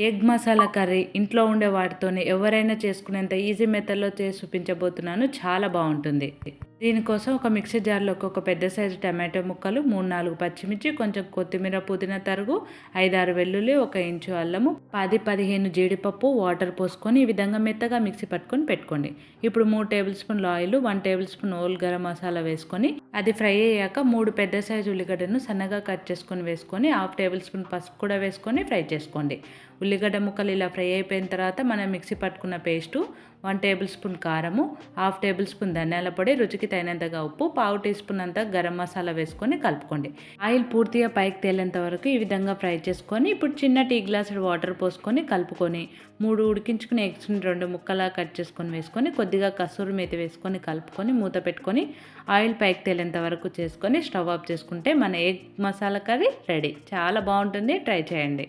Egg masala curry ఇంట్లో ఉండే వాటితోనే ఎవరైనా చేసుకునేంత ఈజీ మెథడ్లో చేసి చూపించబోతున్నాను. చాలా బాగుంటుంది. దీనికోసం ఒక మిక్సీ జార్లోకి ఒక పెద్ద సైజు టమాటో ముక్కలు, 3-4 పచ్చిమిర్చి, కొంచెం కొత్తిమీర, పుదీనా తరుగు, 5-6 వెల్లుల్లి, 1 ఇంచు అల్లము, 10-15 జీడిపప్పు, వాటర్ పోసుకొని ఈ విధంగా మెత్తగా మిక్సీ పట్టుకొని పెట్టుకోండి. ఇప్పుడు 3 టేబుల్ స్పూన్ల oil, 1 table spoon whole garam masala వేసుకొని అది ఫ్రై అయ్యాక 3 పెద్ద సైజు ఉల్లిగడ్డను సన్నగా కట్ చేసుకొని వేసుకొని 1/2 టేబుల్ స్పూన్ పసుపు కూడా వేసుకొని ఫ్రై చేసుకోండి. ఉల్లిగడ్డ ముక్కలు ఇలా ఫ్రై అయిపోయిన తర్వాత మనం మిక్సీ పట్టుకున్న పేస్టు, 1 టేబుల్ స్పూన్ కారము, 1/2 టేబుల్ స్పూన్ ధనియాల పొడి, రుచికి తగినంతగా ఉప్పు, 1/2 టీ స్పూన్ అంతా గరం మసాలా వేసుకొని కలుపుకోండి. ఆయిల్ పూర్తిగా పైకి తేలేంత వరకు ఈ విధంగా ఫ్రై చేసుకొని ఇప్పుడు చిన్న టీ గ్లాసు వాటర్ పోసుకొని కలుపుకొని 3 ఉడికించుకుని ఎగ్స్ని 2 ముక్కలా కట్ చేసుకొని వేసుకొని కొద్దిగా కసూరి మేతి వేసుకొని కలుపుకొని మూత పెట్టుకొని ఆయిల్ పైకి తేలేంత వరకు చేసుకొని స్టవ్ ఆఫ్ చేసుకుంటే మన ఎగ్ మసాలా కర్రీ రెడీ. చాలా బాగుంటుంది. ట్రై చేయండి.